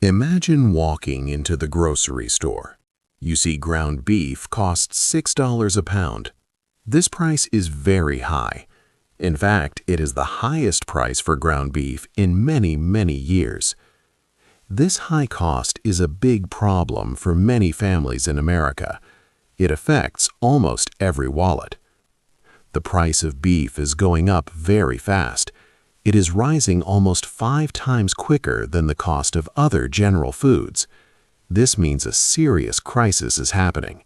Imagine walking into the grocery store. You see ground beef costs $6 a pound. This price is very high. In fact, it is the highest price for ground beef in many, many years. This high cost is a big problem for many families in America. It affects almost every wallet. The price of beef is going up very fast. It is rising almost 5 times quicker than the cost of other general foods. This means a serious crisis is happening.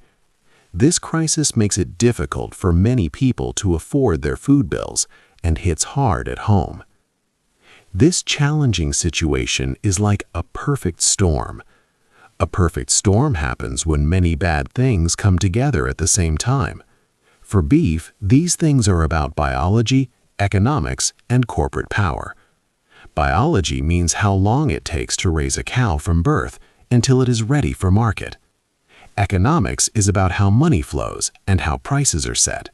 This crisis makes it difficult for many people to afford their food bills and hits hard at home. This challenging situation is like a perfect storm. A perfect storm happens when many bad things come together at the same time. For beef, these things are about biology, economics, and corporate power. Biology means how long it takes to raise a cow from birth until it is ready for market. Economics is about how money flows and how prices are set.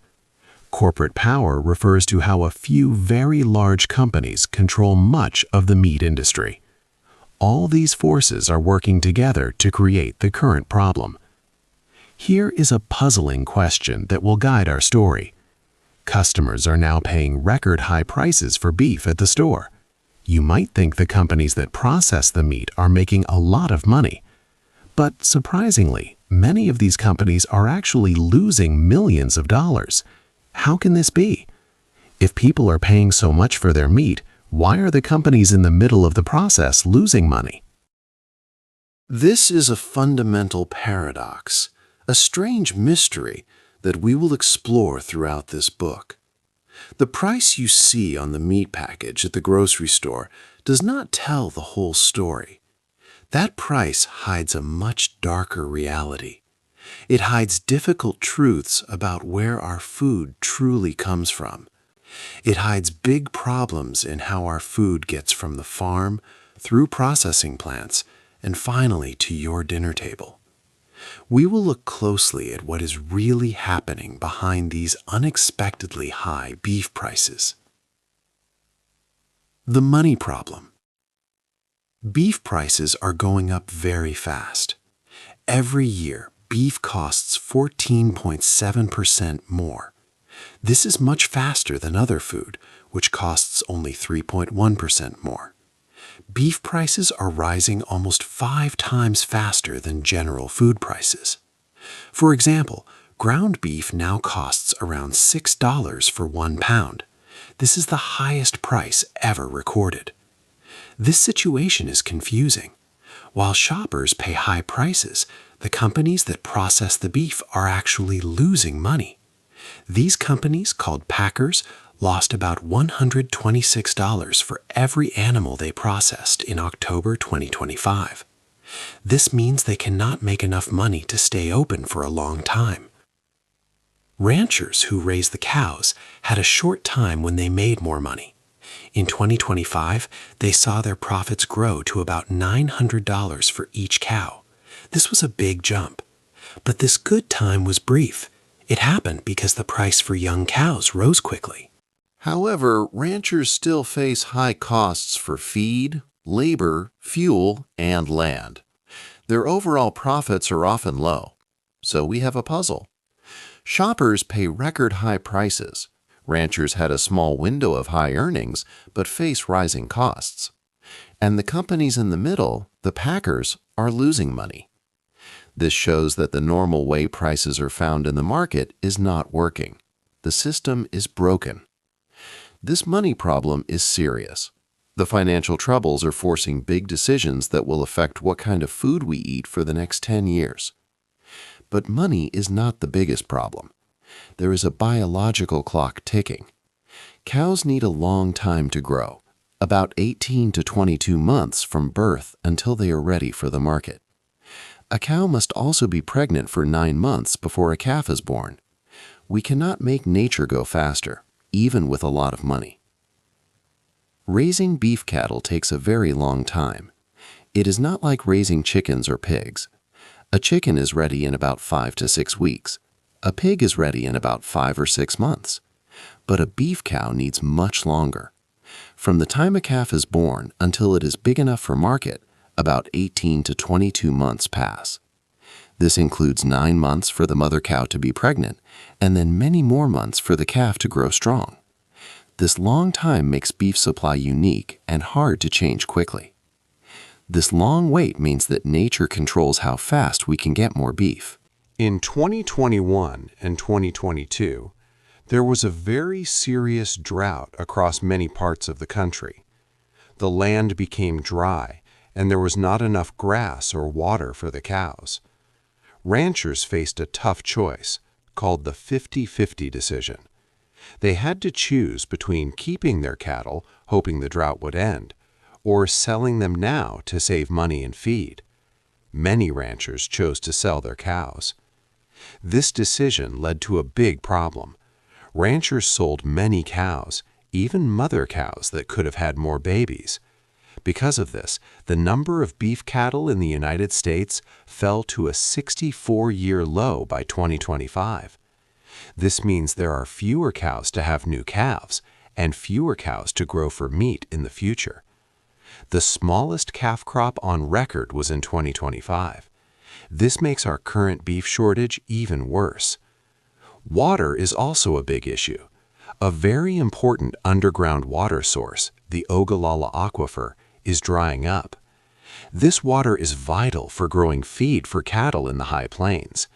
Corporate power refers to how a few very large companies control much of the meat industry. All these forces are working together to create the current problem. Here is a puzzling question that will guide our story. Customers are now paying record high prices for beef at the store. You might think the companies that process the meat are making a lot of money. But surprisingly, many of these companies are actually losing millions of dollars. How can this be? If people are paying so much for their meat, why are the companies in the middle of the process losing money? This is a fundamental paradox, a strange mystery that we will explore throughout this book. The price you see on the meat package at the grocery store does not tell the whole story. That price hides a much darker reality. It hides difficult truths about where our food truly comes from. It hides big problems in how our food gets from the farm, through processing plants, and finally to your dinner table. We will look closely at what is really happening behind these unexpectedly high beef prices. The money problem. Beef prices are going up very fast. Every year, beef costs 14.7% more. This is much faster than other food, which costs only 3.1% more. Beef prices are rising almost 5 times faster than general food prices. For example, ground beef now costs around $6 for 1 pound. This is the highest price ever recorded. This situation is confusing. While shoppers pay high prices, the companies that process the beef are actually losing money. These companies, called packers, lost about $126 for every animal they processed in October 2025. This means they cannot make enough money to stay open for a long time. Ranchers who raise the cows had a short time when they made more money. In 2025, they saw their profits grow to about $900 for each cow. This was a big jump. But this good time was brief. It happened because the price for young cows rose quickly. However, ranchers still face high costs for feed, labor, fuel, and land. Their overall profits are often low. So we have a puzzle. Shoppers pay record high prices. Ranchers had a small window of high earnings, but face rising costs. And the companies in the middle, the packers, are losing money. This shows that the normal way prices are found in the market is not working. The system is broken. This money problem is serious. The financial troubles are forcing big decisions that will affect what kind of food we eat for the next 10 years. But money is not the biggest problem. There is a biological clock ticking. Cows need a long time to grow, about 18 to 22 months from birth until they are ready for the market. A cow must also be pregnant for 9 months before a calf is born. We cannot make nature go faster, even with a lot of money. Raising beef cattle takes a very long time. It is not like raising chickens or pigs. A chicken is ready in about 5 to 6 weeks. A pig is ready in about 5 or 6 months. But a beef cow needs much longer. From the time a calf is born until it is big enough for market, About 18 to 22 months pass. This includes 9 months for the mother cow to be pregnant, and then many more months for the calf to grow strong. This long time makes beef supply unique and hard to change quickly. This long wait means that nature controls how fast we can get more beef. In 2021 and 2022, there was a very serious drought across many parts of the country. The land became dry, and there was not enough grass or water for the cows. Ranchers faced a tough choice, called the 50-50 decision. They had to choose between keeping their cattle, hoping the drought would end, or selling them now to save money and feed. Many ranchers chose to sell their cows. This decision led to a big problem. Ranchers sold many cows, even mother cows that could have had more babies. Because of this, the number of beef cattle in the United States fell to a 64-year low by 2025. This means there are fewer cows to have new calves and fewer cows to grow for meat in the future. The smallest calf crop on record was in 2025. This makes our current beef shortage even worse. Water is also a big issue. A very important underground water source, the Ogallala Aquifer, is drying up. This water is vital for growing feed for cattle in the high plains.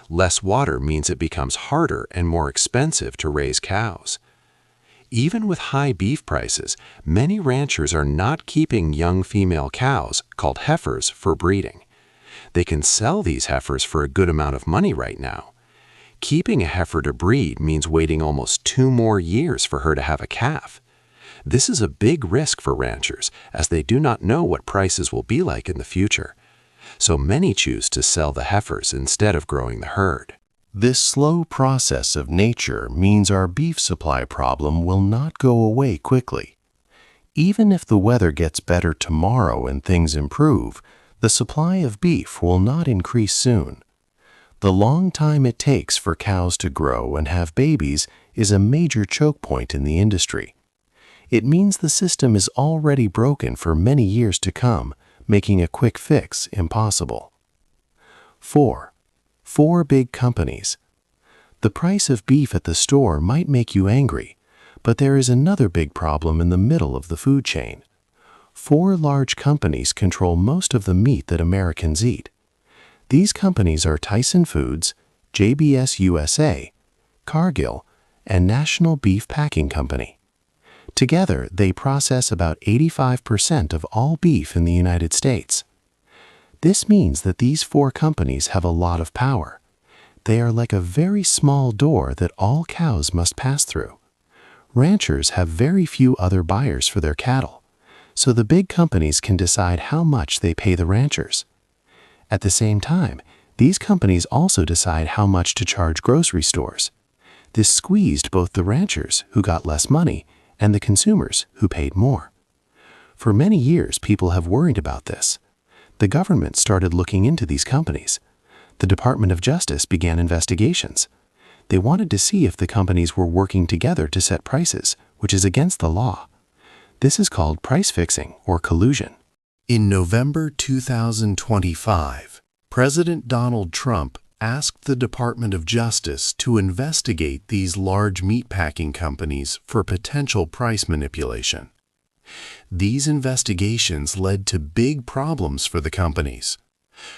Less water means it becomes harder and more expensive to raise cows. Even with high beef prices, many ranchers are not keeping young female cows, called heifers, for breeding. They can sell these heifers for a good amount of money right now. Keeping a heifer to breed means waiting almost 2 more years for her to have a calf. This is a big risk for ranchers, as they do not know what prices will be like in the future. So many choose to sell the heifers instead of growing the herd. This slow process of nature means our beef supply problem will not go away quickly. Even if the weather gets better tomorrow and things improve, the supply of beef will not increase soon. The long time it takes for cows to grow and have babies is a major choke point in the industry. It means the system is already broken for many years to come, making a quick fix impossible. 4. 4 big companies. The price of beef at the store might make you angry, but there is another big problem in the middle of the food chain. 4 large companies control most of the meat that Americans eat. These companies are Tyson Foods, JBS USA, Cargill, and National Beef Packing Company. Together, they process about 85% of all beef in the United States. This means that these 4 companies have a lot of power. They are like a very small door that all cows must pass through. Ranchers have very few other buyers for their cattle, so the big companies can decide how much they pay the ranchers. At the same time, these companies also decide how much to charge grocery stores. This squeezed both the ranchers, who got less money, and the consumers, who paid more. For many years, people have worried about this. The government started looking into these companies. The Department of Justice began investigations. They wanted to see if the companies were working together to set prices, which is against the law. This is called price fixing or collusion. In November 2025, President Donald Trump asked the Department of Justice to investigate these large meatpacking companies for potential price manipulation. These investigations led to big problems for the companies.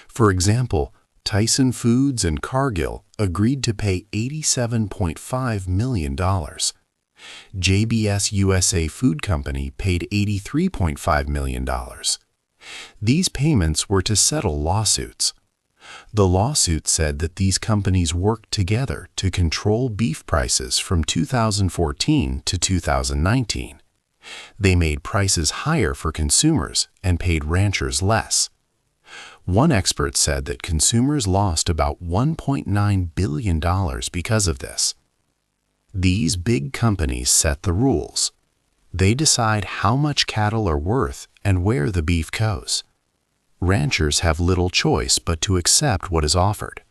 For example, Tyson Foods and Cargill agreed to pay $87.5 million. JBS USA Food Company paid $83.5 million. These payments were to settle lawsuits. The lawsuit said that these companies worked together to control beef prices from 2014 to 2019. They made prices higher for consumers and paid ranchers less. One expert said that consumers lost about $1.9 billion because of this. These big companies set the rules. They decide how much cattle are worth and where the beef goes. Ranchers have little choice but to accept what is offered.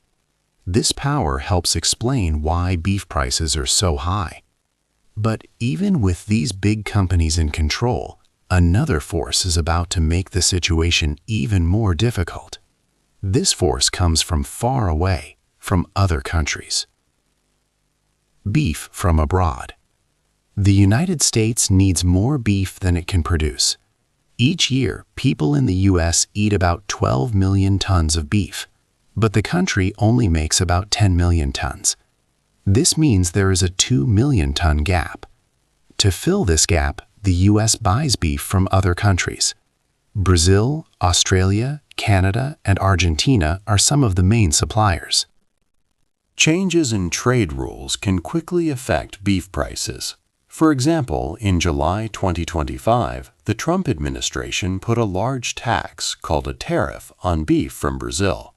This power helps explain why beef prices are so high. But even with these big companies in control, Another force is about to make the situation even more difficult. This force comes from far away, from other countries. Beef from abroad. The United States needs more beef than it can produce. Each year, people in the U.S. eat about 12 million tons of beef, but the country only makes about 10 million tons. This means there is a 2 million ton gap. To fill this gap, the U.S. buys beef from other countries. Brazil, Australia, Canada, and Argentina are some of the main suppliers. Changes in trade rules can quickly affect beef prices. For example, in July 2025, the Trump administration put a large tax called a tariff on beef from Brazil.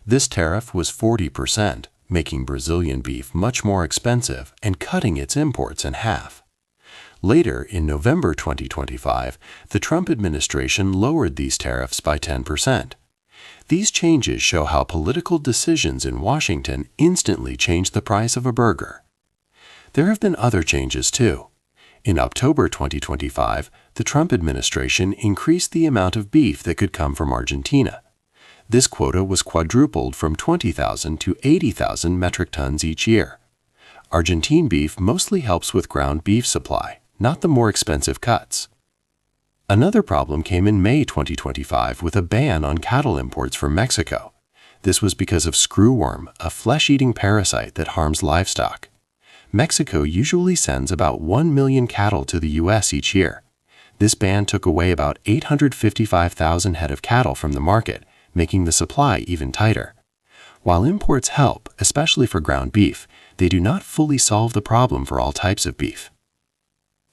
This tariff was 40%, making Brazilian beef much more expensive and cutting its imports in half. Later, in November 2025, the Trump administration lowered these tariffs by 10%. These changes show how political decisions in Washington instantly change the price of a burger. There have been other changes too. In October 2025, the Trump administration increased the amount of beef that could come from Argentina. This quota was quadrupled from 20,000 to 80,000 metric tons each year. Argentine beef mostly helps with ground beef supply, not the more expensive cuts. Another problem came in May 2025 with a ban on cattle imports from Mexico. This was because of screwworm, a flesh-eating parasite that harms livestock. Mexico usually sends about 1 million cattle to the U.S. each year. This ban took away about 855,000 head of cattle from the market, making the supply even tighter. While imports help, especially for ground beef, they do not fully solve the problem for all types of beef.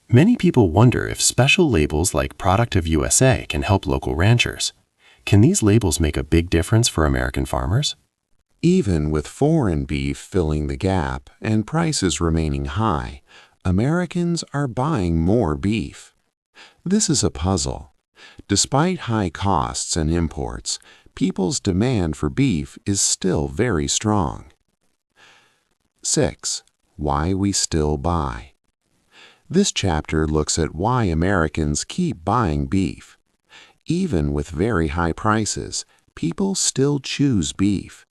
Many people wonder if special labels like Product of USA can help local ranchers. Can these labels make a big difference for American farmers? Even with foreign beef filling the gap and prices remaining high, Americans are buying more beef. This is a puzzle. Despite high costs and imports, people's demand for beef is still very strong. 6. Why we still buy. This chapter looks at why Americans keep buying beef. Even with very high prices, people still choose beef.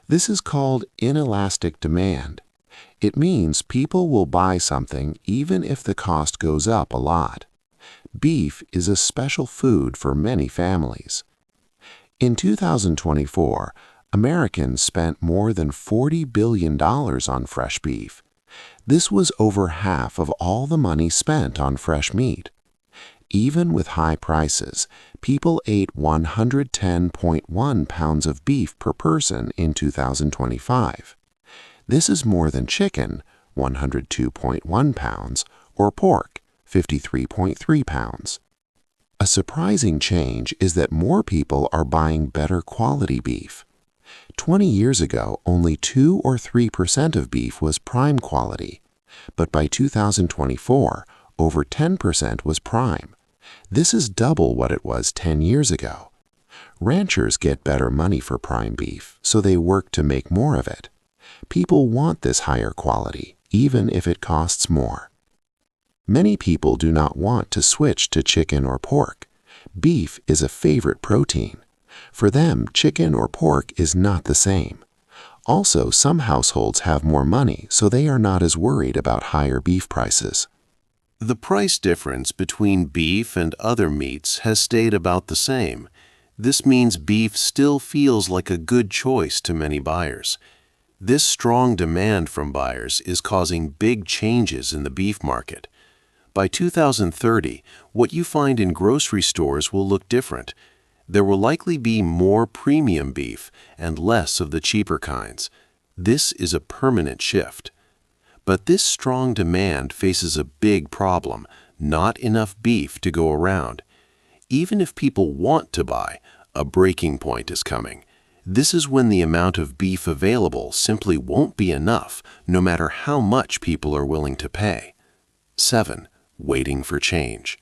This is called inelastic demand. It means people will buy something even if the cost goes up a lot. Beef is a special food for many families. In 2024, Americans spent more than $40 billion on fresh beef. This was over half of all the money spent on fresh meat. Even with high prices, people ate 110.1 pounds of beef per person in 2025. This is more than chicken, 102.1 pounds, or pork, 53.3 pounds. A surprising change is that more people are buying better quality beef. 20 years ago, only 2 or 3% of beef was prime quality, but by 2024, over 10% was prime. This is double what it was 10 years ago. Ranchers get better money for prime beef, so they work to make more of it. People want this higher quality, even if it costs more. Many people do not want to switch to chicken or pork. Beef is a favorite protein. For them, chicken or pork is not the same. Also, some households have more money, so they are not as worried about higher beef prices. The price difference between beef and other meats has stayed about the same. This means beef still feels like a good choice to many buyers. This strong demand from buyers is causing big changes in the beef market. By 2030, what you find in grocery stores will look different. There will likely be more premium beef and less of the cheaper kinds. This is a permanent shift. But this strong demand faces a big problem: not enough beef to go around. Even if people want to buy, a breaking point is coming. This is when the amount of beef available simply won't be enough, no matter how much people are willing to pay. 7. Waiting for change.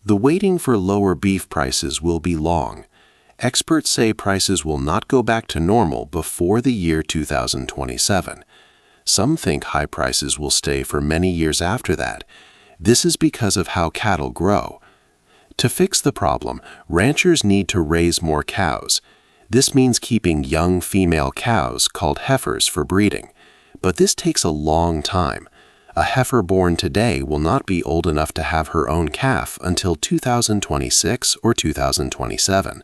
The waiting for lower beef prices will be long. Experts say prices will not go back to normal before the year 2027. Some think high prices will stay for many years after that. This is because of how cattle grow. To fix the problem, ranchers need to raise more cows. This means keeping young female cows, called heifers, for breeding. But this takes a long time. A heifer born today will not be old enough to have her own calf until 2026 or 2027.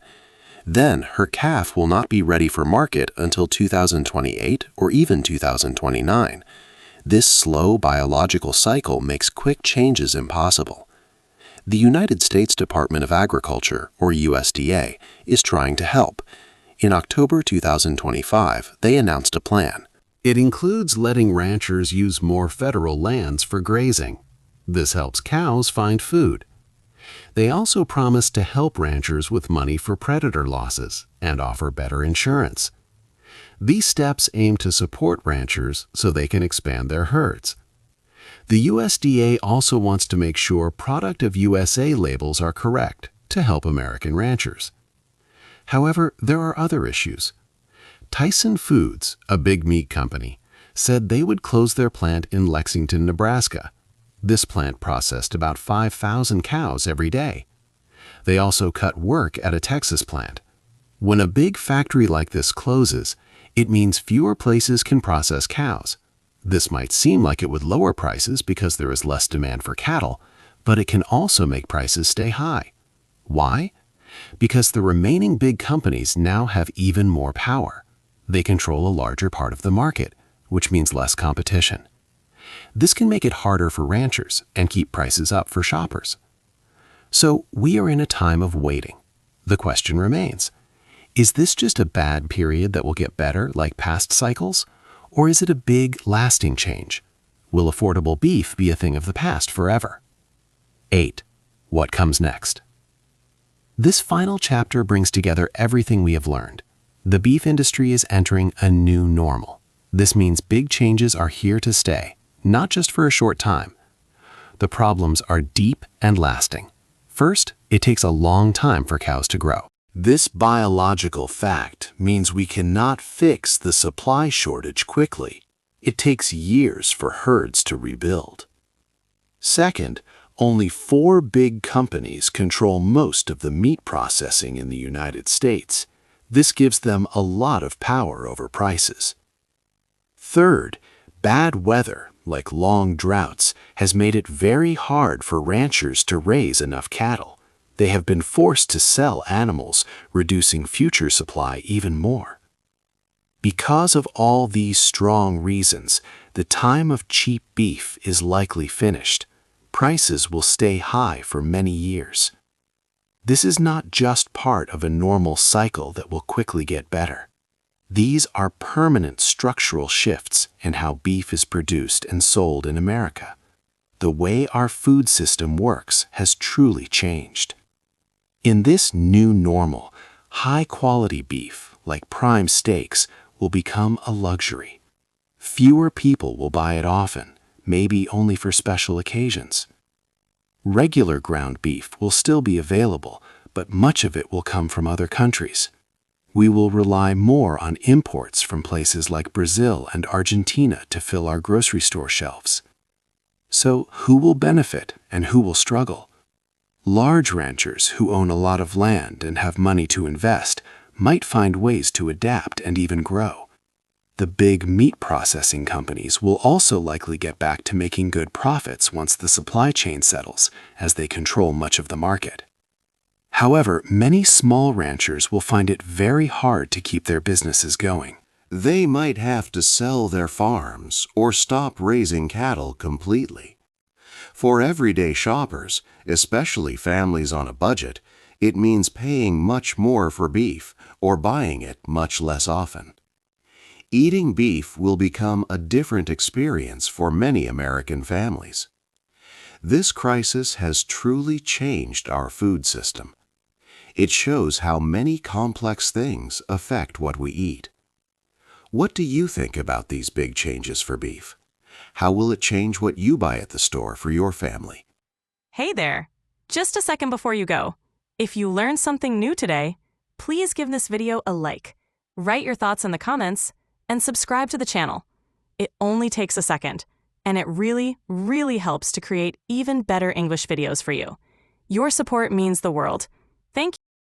Then her calf will not be ready for market until 2028 or even 2029. This slow biological cycle makes quick changes impossible. The United States Department of Agriculture, or USDA, is trying to help. In October 2025, they announced a plan. It includes letting ranchers use more federal lands for grazing. This helps cows find food. They also promise to help ranchers with money for predator losses and offer better insurance. These steps aim to support ranchers so they can expand their herds. The USDA also wants to make sure Product of USA labels are correct to help American ranchers. However, there are other issues. Tyson Foods, a big meat company, said they would close their plant in Lexington, Nebraska. This plant processed about 5,000 cows every day. They also cut work at a Texas plant. When a big factory like this closes, it means fewer places can process cows. This might seem like it would lower prices because there is less demand for cattle, but it can also make prices stay high. Why? Because the remaining big companies now have even more power. They control a larger part of the market, which means less competition. This can make it harder for ranchers and keep prices up for shoppers. So we are in a time of waiting. The question remains, is this just a bad period that will get better like past cycles? Or is it a big, lasting change? Will affordable beef be a thing of the past forever? 8. What comes next? This final chapter brings together everything we have learned. The beef industry is entering a new normal. This means big changes are here to stay, not just for a short time. The problems are deep and lasting. First, it takes a long time for cows to grow. This biological fact means we cannot fix the supply shortage quickly. It takes years for herds to rebuild. Second, only 4 big companies control most of the meat processing in the United States. This gives them a lot of power over prices. Third, bad weather, like long droughts, has made it very hard for ranchers to raise enough cattle. They have been forced to sell animals, reducing future supply even more. Because of all these strong reasons, the time of cheap beef is likely finished. Prices will stay high for many years. This is not just part of a normal cycle that will quickly get better. These are permanent structural shifts in how beef is produced and sold in America. The way our food system works has truly changed. In this new normal, high-quality beef, like prime steaks, will become a luxury. Fewer people will buy it often, maybe only for special occasions. Regular ground beef will still be available, but much of it will come from other countries. We will rely more on imports from places like Brazil and Argentina to fill our grocery store shelves. So who will benefit and who will struggle? Large ranchers who own a lot of land and have money to invest might find ways to adapt and even grow. The big meat processing companies will also likely get back to making good profits once the supply chain settles, as they control much of the market. However, many small ranchers will find it very hard to keep their businesses going. They might have to sell their farms or stop raising cattle completely. For everyday shoppers, especially families on a budget, it means paying much more for beef or buying it much less often. Eating beef will become a different experience for many American families. This crisis has truly changed our food system. It shows how many complex things affect what we eat. What do you think about these big changes for beef? How will it change what you buy at the store for your family? Hey there! Just a second before you go. If you learned something new today, please give this video a like, write your thoughts in the comments, and subscribe to the channel. It only takes a second, and it really, really helps to create even better English videos for you. Your support means the world.